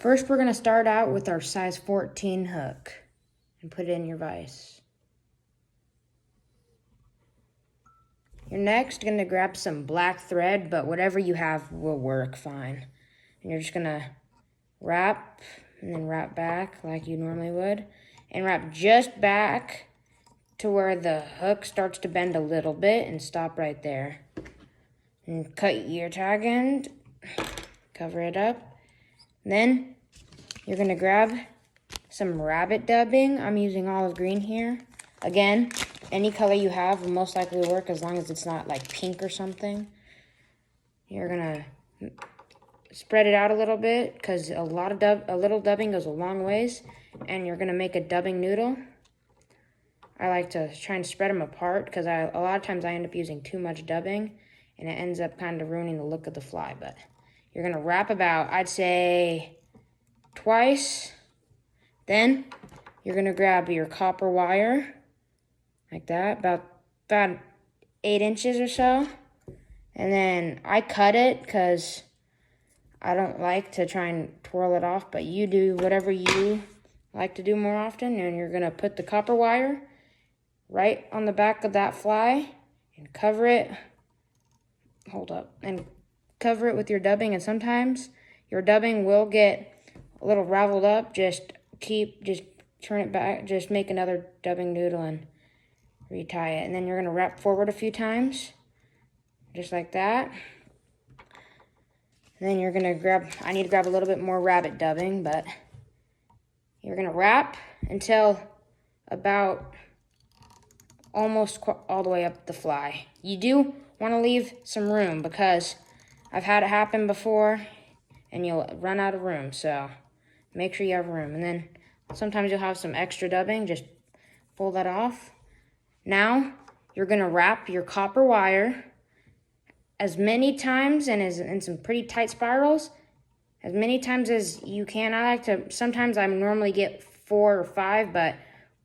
First, we're gonna start out with our size 14 hook and put it in your vise. You're next gonna grab some black thread, but whatever you have will work fine. And you're just gonna wrap and then wrap back like you normally would, and wrap just back to where the hook starts to bend a little bit and stop right there. And cut your tag end, cover it up. Then you're gonna grab some rabbit dubbing. I'm using olive green here. Again, any color you have will most likely work as long as it's not like pink or something. You're gonna spread it out a little bit because a little dubbing goes a long ways, and you're gonna make a dubbing noodle. I like to try and spread them apart because a lot of times I end up using too much dubbing and it ends up kind of ruining the look of the fly. But you're gonna wrap about, I'd say, twice. Then you're gonna grab your copper wire like that, about 8 inches or so. And then I cut it because I don't like to try and twirl it off, but you do whatever you like to do more often. And you're gonna put the copper wire right on the back of that fly and cover it. Hold up. And cover it with your dubbing. And sometimes your dubbing will get a little raveled up. Just turn it back. Just make another dubbing noodle and retie it. And then you're going to wrap forward a few times. Just like that. And then you're going to grab, I need to grab a little bit more rabbit dubbing, but you're going to wrap until about almost all the way up the fly. You do want to leave some room because I've had it happen before and you'll run out of room, so make sure you have room. And then sometimes you'll have some extra dubbing, just pull that off. Now you're gonna wrap your copper wire as many times and in some pretty tight spirals, as many times as you can. I like to, sometimes I normally get 4 or 5, but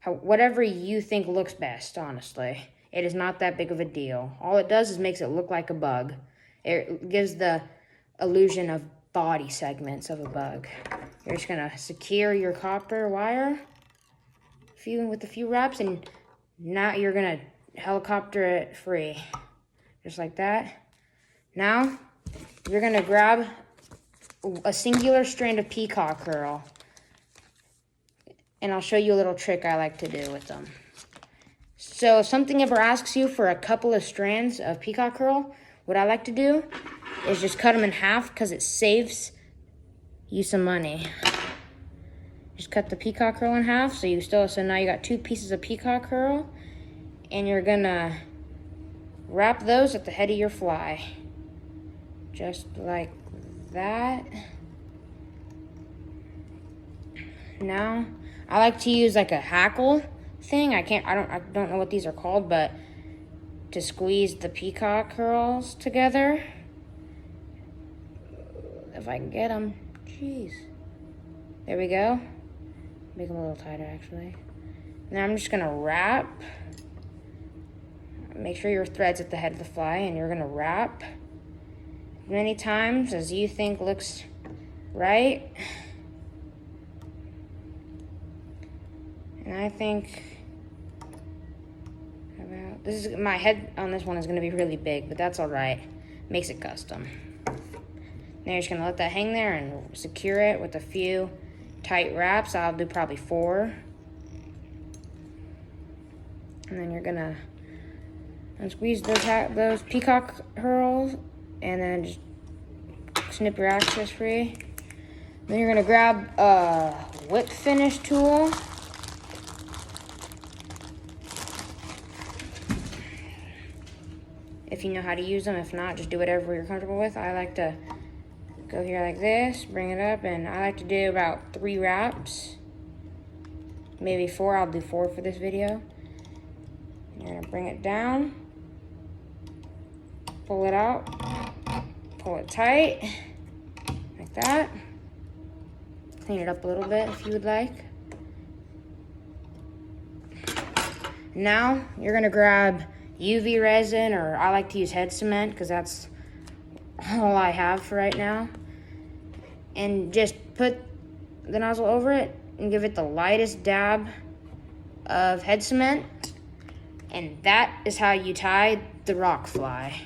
whatever you think looks best, honestly. It is not that big of a deal. All it does is makes it look like a bug. It gives the illusion of body segments of a bug. You're just gonna secure your copper wire with a few wraps, and now you're gonna helicopter it free. Just like that. Now, you're gonna grab a singular strand of peacock curl, and I'll show you a little trick I like to do with them. So if something ever asks you for a couple of strands of peacock curl, what I like to do is just cut them in half because it saves you some money. Just cut the peacock curl in half, so now you got 2 pieces of peacock curl, and you're gonna wrap those at the head of your fly. Just like that. Now, I like to use like a hackle thing. I don't know what these are called, but to squeeze the peacock curls together. If I can get them. Jeez. There we go. Make them a little tighter, actually. Now I'm just gonna wrap. Make sure your thread's at the head of the fly, and you're gonna wrap as many times as you think looks right. And I think my head on this one is gonna be really big, but that's all right. Makes it custom. Now you're just gonna let that hang there and secure it with a few tight wraps. I'll do probably 4. And then you're gonna squeeze those peacock curls, and then just snip your access free. Then you're gonna grab a whip finish tool. If you know how to use them. If not, just do whatever you're comfortable with. I like to go here like this, bring it up, and I like to do about 3 wraps. Maybe 4, I'll do 4 for this video. You're gonna bring it down, pull it out, pull it tight, like that. Clean it up a little bit if you would like. Now, you're gonna grab UV resin, or I like to use head cement because that's all I have for right now. And just put the nozzle over it and give it the lightest dab of head cement. And that is how you tie the rock fly.